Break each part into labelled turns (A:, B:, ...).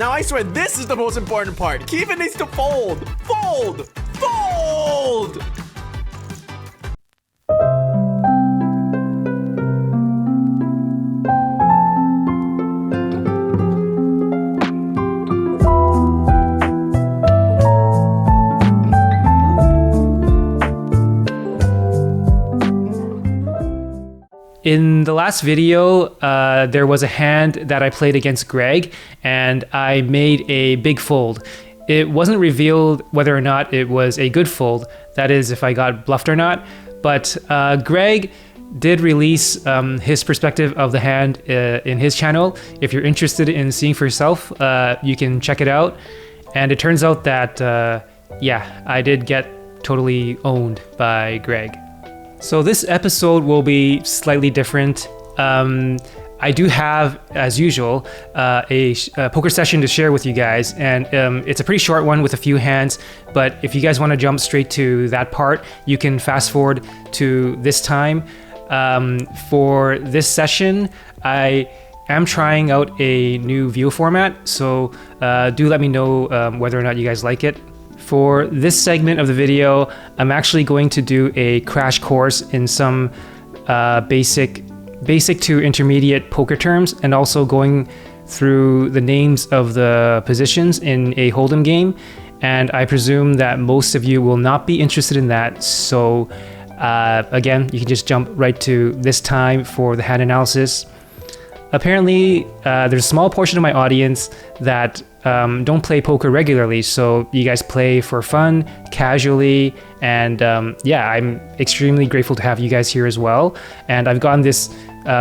A: Now I swear this is the most important part. Keevin needs to fold. Fold! Fold!
B: In the last video, there was a hand that I played against Greg, and I made a big fold. It wasn't revealed whether or not it was a good fold, that is, if I got bluffed or not, but Greg did release his perspective of the hand in his channel. If you're interested in seeing for yourself, you can check it out. And it turns out that, yeah, I did get totally owned by Greg. So this episode will be slightly different. I do have, as usual, a poker session to share with you guys, and it's a pretty short one with a few hands, but if you guys want to jump straight to that part, you can fast forward to this time. For this session, I am trying out a new view format, so do let me know whether or not you guys like it. For this segment of the video, I'm actually going to do a crash course in some basic to intermediate poker terms, and also going through the names of the positions in a hold'em game. And I presume that most of you will not be interested in that. So again, you can just jump right to this time for the hand analysis. Apparently, there's a small portion of my audience that don't play poker regularly, so you guys play for fun, casually, and yeah, I'm extremely grateful to have you guys here as well. And I've gotten this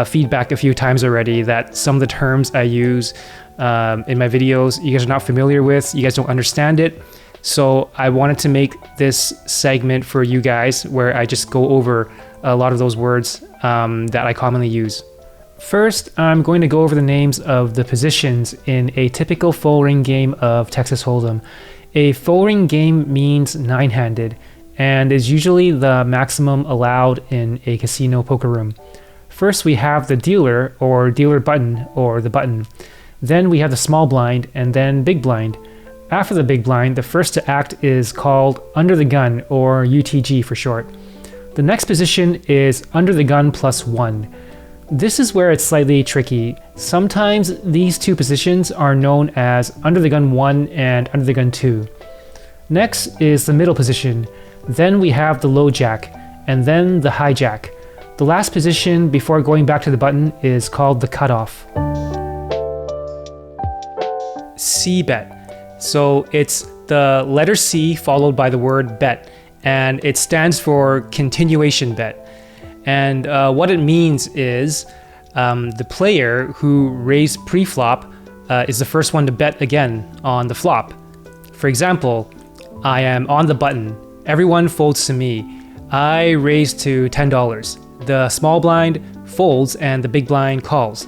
B: feedback a few times already that some of the terms I use in my videos, you guys are not familiar with, you guys don't understand it. So I wanted to make this segment for you guys where I just go over a lot of those words that I commonly use. First, I'm going to go over the names of the positions in a typical full ring game of Texas Hold'em. A full ring game means 9-handed and is usually the maximum allowed in a casino poker room. First, we have the dealer or dealer button or the button. Then we have the small blind and then big blind. After the big blind, the first to act is called under the gun or UTG for short. The next position is under the gun +1. This is where it's slightly tricky. Sometimes these two positions are known as under the gun 1 and under the gun 2. Next is the middle position. Then we have the low jack, and then the high jack. The last position before going back to the button is called the cutoff. C bet. So it's the letter C followed by the word bet, and it stands for continuation bet. And what it means is the player who raised pre-flop is the first one to bet again on the flop. For example, I am on the button. Everyone folds to me. I raise to $10. The small blind folds and the big blind calls.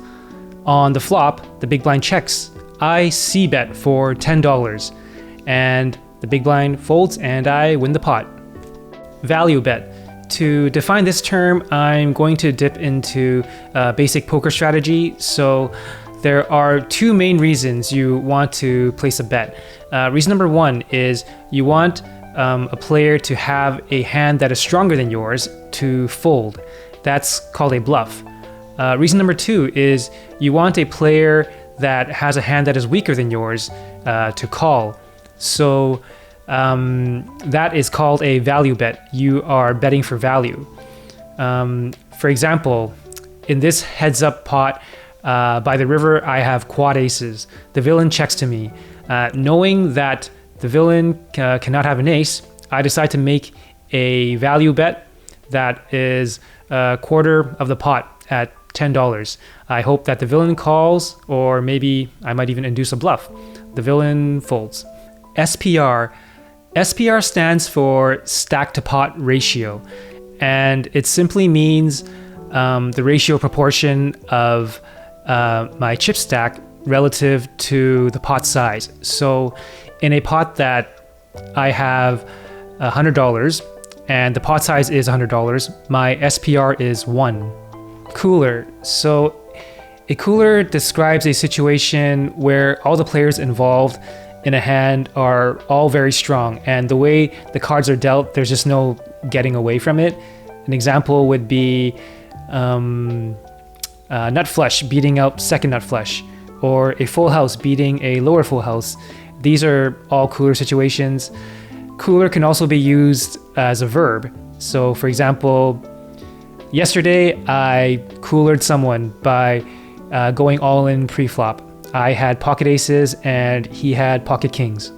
B: On the flop, the big blind checks. I c-bet for $10. And the big blind folds and I win the pot. Value bet. To define this term, I'm going to dip into basic poker strategy. So there are two main reasons you want to place a bet. Reason number one is you want a player to have a hand that is stronger than yours to fold. That's called a bluff. Reason number two is you want a player that has a hand that is weaker than yours to call. So that is called a value bet. You are betting for value. For example, in this heads up pot by the river, I have quad aces. The villain checks to me. Knowing that the villain cannot have an ace, I decide to make a value bet that is a quarter of the pot at $10. I hope that the villain calls, or maybe I might even induce a bluff. The villain folds. SPR. SPR stands for stack to pot ratio, and it simply means the ratio proportion of my chip stack relative to the pot size. So in a pot that I have $100 and the pot size is $100, my SPR is 1. Cooler. So A cooler describes a situation where all the players involved in a hand are all very strong, and the way the cards are dealt, there's just no getting away from it. An example would be nut flush beating out second nut flush, or a full house beating a lower full house. These are all cooler situations. Cooler can also be used as a verb. So for example, yesterday I coolered someone by going all in pre-flop. I had pocket aces and he had pocket kings.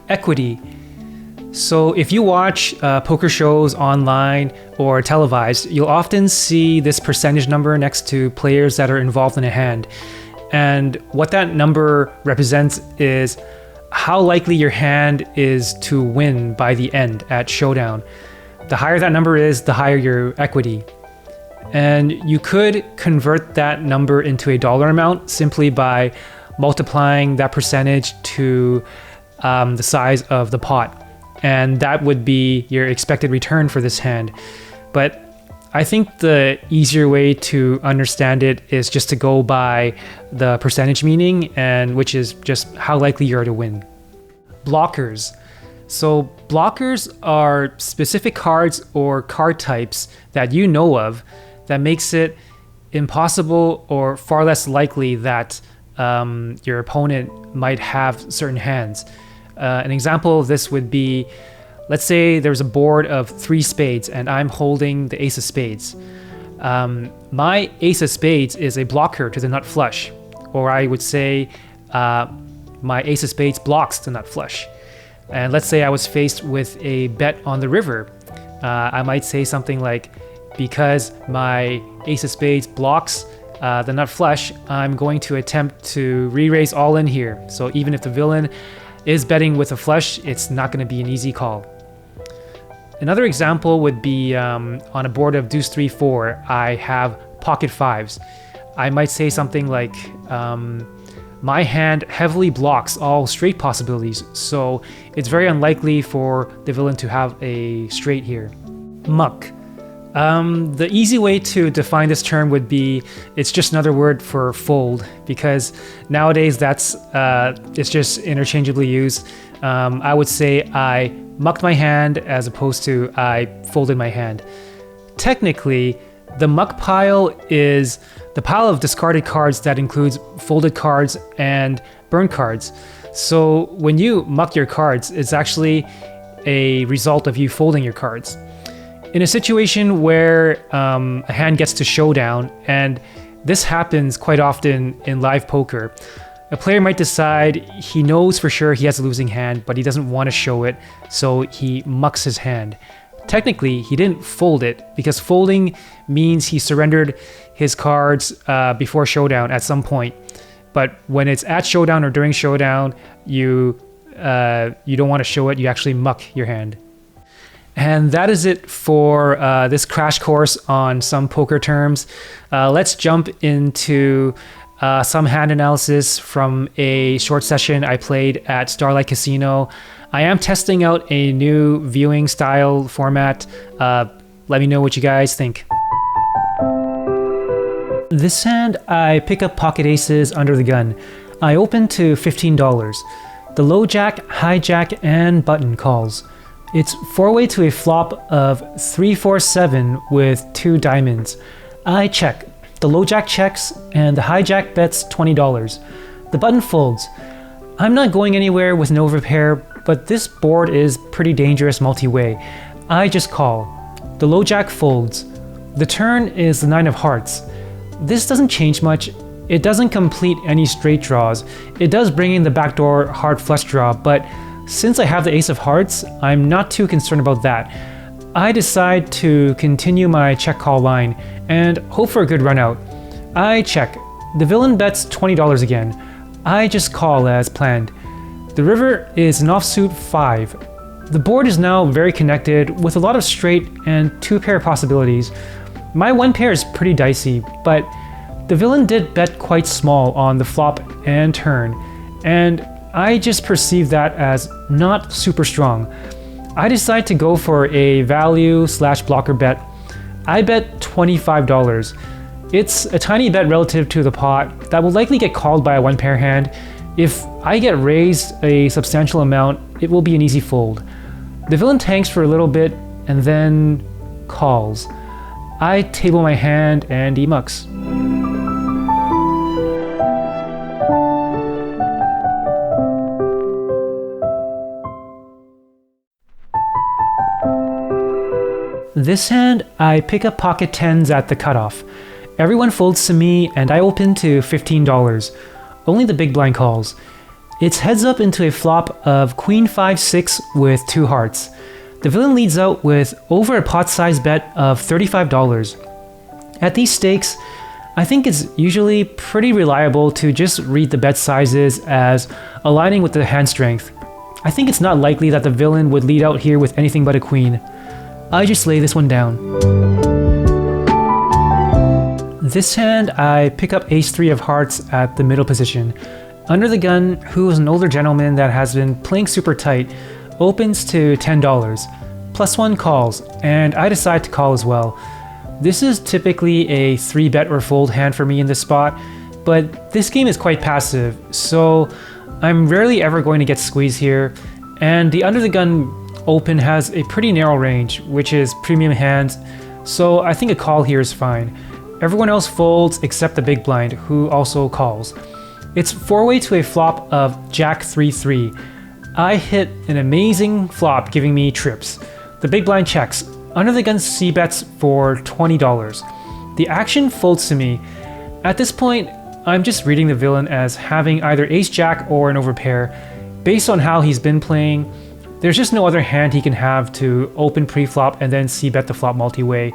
B: Equity. So if you watch poker shows online or televised, you'll often see this percentage number next to players that are involved in a hand. And what that number represents is how likely your hand is to win by the end at showdown. The higher that number is, the higher your equity. And you could convert that number into a dollar amount simply by multiplying that percentage to the size of the pot. And that would be your expected return for this hand. But I think the easier way to understand it is just to go by the percentage meaning, and which is just how likely you are to win. Blockers. So blockers are specific cards or card types that you know of that makes it impossible or far less likely that your opponent might have certain hands. An example of this would be, let's say there's a board of 3 spades and I'm holding the ace of spades. My ace of spades is a blocker to the nut flush, or I would say my ace of spades blocks the nut flush. And let's say I was faced with a bet on the river. I might say something like, because my ace of spades blocks the nut flush, I'm going to attempt to re-raise all in here. So even if the villain is betting with a flush, it's not going to be an easy call. Another example would be on a board of deuce 3-4, I have pocket fives. I might say something like, my hand heavily blocks all straight possibilities, so it's very unlikely for the villain to have a straight here. Muck. The easy way to define this term would be, it's just another word for fold, because nowadays that's it's just interchangeably used. I would say I mucked my hand as opposed to I folded my hand. Technically, the muck pile is the pile of discarded cards that includes folded cards and burned cards. So when you muck your cards, it's actually a result of you folding your cards. In a situation where a hand gets to showdown, and this happens quite often in live poker, a player might decide he knows for sure he has a losing hand, but he doesn't want to show it, so he mucks his hand. Technically, he didn't fold it, because folding means he surrendered his cards before showdown at some point. But when it's at showdown or during showdown, you don't want to show it, you actually muck your hand. And that is it for this crash course on some poker terms. Let's jump into some hand analysis from a short session I played at Starlight Casino. I am testing out a new viewing style format. Let me know what you guys think. This hand, I pick up pocket aces under the gun. I open to $15. The low jack, high jack, and button calls. It's 4-way to a flop of 3-4-7 with 2 diamonds. I check. The low jack checks, and the high jack bets $20. The button folds. I'm not going anywhere with an overpair, but this board is pretty dangerous multi-way. I just call. The low jack folds. The turn is the 9 of hearts. This doesn't change much. It doesn't complete any straight draws. It does bring in the backdoor hard flush draw, but since I have the ace of hearts, I'm not too concerned about that. I decide to continue my check call line and hope for a good run out. I check. The villain bets $20 again. I just call as planned. The river is an offsuit 5. The board is now very connected with a lot of straight and 2 pair possibilities. My 1 pair is pretty dicey, but the villain did bet quite small on the flop and turn, and I just perceive that as not super strong. I decide to go for a value/blocker bet. I bet $25. It's a tiny bet relative to the pot that will likely get called by a one pair hand. If I get raised a substantial amount, it will be an easy fold. The villain tanks for a little bit and then calls. I table my hand and he mucks. This hand, I pick up pocket tens at the cutoff. Everyone folds to me and I open to $15. Only the big blind calls. It's heads up into a flop of queen 5-6 with 2 hearts. The villain leads out with over a pot size bet of $35. At these stakes, I think it's usually pretty reliable to just read the bet sizes as aligning with the hand strength. I think it's not likely that the villain would lead out here with anything but a queen. I just lay this one down. This hand, I pick up ace-3 of hearts at the middle position. Under the gun, who is an older gentleman that has been playing super tight, opens to $10. +1 calls, and I decide to call as well. This is typically a 3-bet or fold hand for me in this spot, but this game is quite passive, so I'm rarely ever going to get squeezed here, and the under the gun open has a pretty narrow range, which is premium hands, so I think a call here is fine. Everyone else folds except the big blind, who also calls. It's 4-way to a flop of Jack 3-3. I hit an amazing flop giving me trips. The big blind checks. Under the gun c-bets for $20. The action folds to me. At this point, I'm just reading the villain as having either ace-jack or an overpair. Based on how he's been playing, there's just no other hand he can have to open pre-flop and then c-bet the flop multi-way.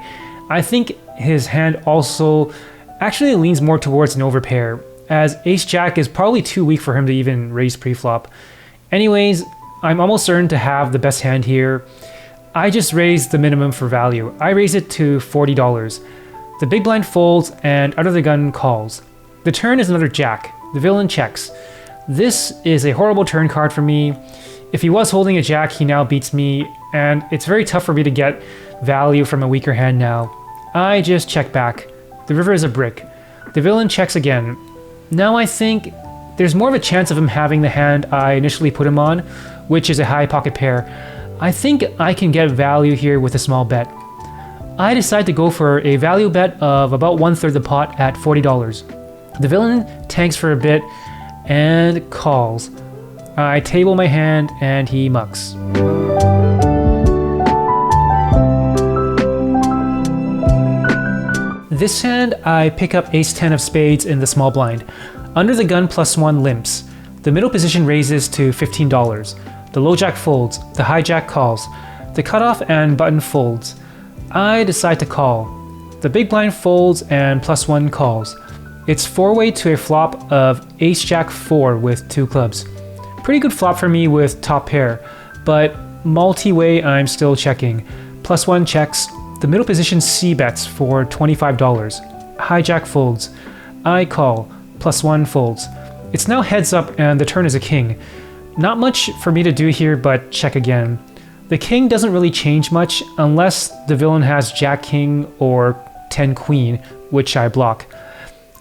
B: I think his hand also actually leans more towards an overpair, as ace-jack is probably too weak for him to even raise pre-flop. Anyways, I'm almost certain to have the best hand here. I just raised the minimum for value. I raise it to $40. The big blind folds and under the gun calls. The turn is another jack. The villain checks. This is a horrible turn card for me. If he was holding a jack, he now beats me, and it's very tough for me to get value from a weaker hand now. I just check back. The river is a brick. The villain checks again. Now I think there's more of a chance of him having the hand I initially put him on, which is a high pocket pair. I think I can get value here with a small bet. I decide to go for a value bet of about 1/3 the pot at $40. The villain tanks for a bit and calls. I table my hand and he mucks. This hand, I pick up ace-10 of spades in the small blind. Under the gun +1 limps. The middle position raises to $15. The low jack folds. The high jack calls. The cutoff and button folds. I decide to call. The big blind folds and +1 calls. It's 4-way to a flop of ace-jack 4 with 2 clubs. Pretty good flop for me with top pair, but multi-way I'm still checking. +1 checks. The middle position c-bets for $25. High jack folds. I call. +1 folds. It's now heads up and the turn is a king. Not much for me to do here but check again. The king doesn't really change much unless the villain has jack king or 10 queen, which I block.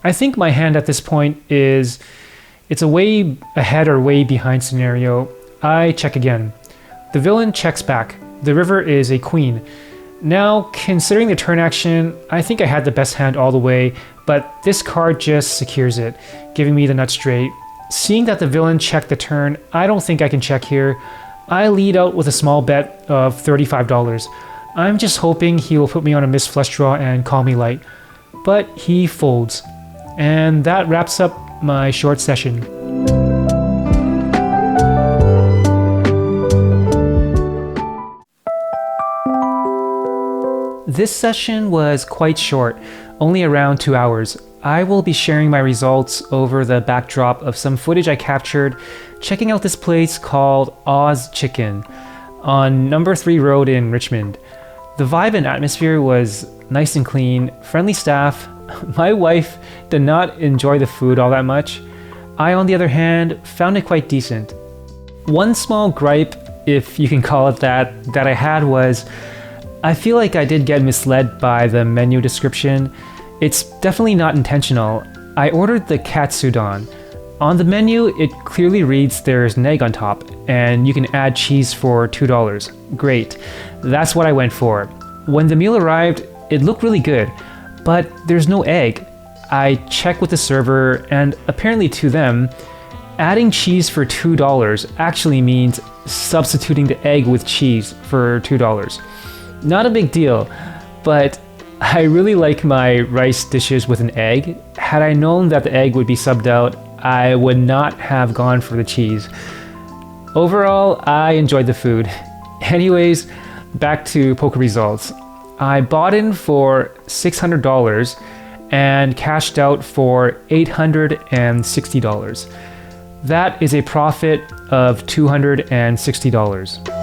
B: I think my hand at this point it's a way ahead or way behind scenario. I check again. The villain checks back. The river is a queen. Now, considering the turn action, I think I had the best hand all the way, but this card just secures it, giving me the nut straight. Seeing that the villain checked the turn, I don't think I can check here. I lead out with a small bet of $35. I'm just hoping he will put me on a missed flush draw and call me light. But he folds. And that wraps up my short session. This session was quite short, only around 2 hours. I will be sharing my results over the backdrop of some footage I captured checking out this place called Oz Chicken on number 3 Road in Richmond. The vibe and atmosphere was nice and clean, friendly staff. My wife did not enjoy the food all that much. I, on the other hand, found it quite decent. One small gripe, if you can call it that I had was I feel like I did get misled by the menu description. It's definitely not intentional. I ordered the katsudon. On the menu, it clearly reads there's an egg on top, and you can add cheese for $2. Great. That's what I went for. When the meal arrived, it looked really good, but there's no egg. I checked with the server, and apparently to them, adding cheese for $2 actually means substituting the egg with cheese for $2. Not a big deal, but I really like my rice dishes with an egg. Had I known that the egg would be subbed out, I would not have gone for the cheese. Overall, I enjoyed the food. Anyways, back to poker results. I bought in for $600 and cashed out for $860. That is a profit of $260.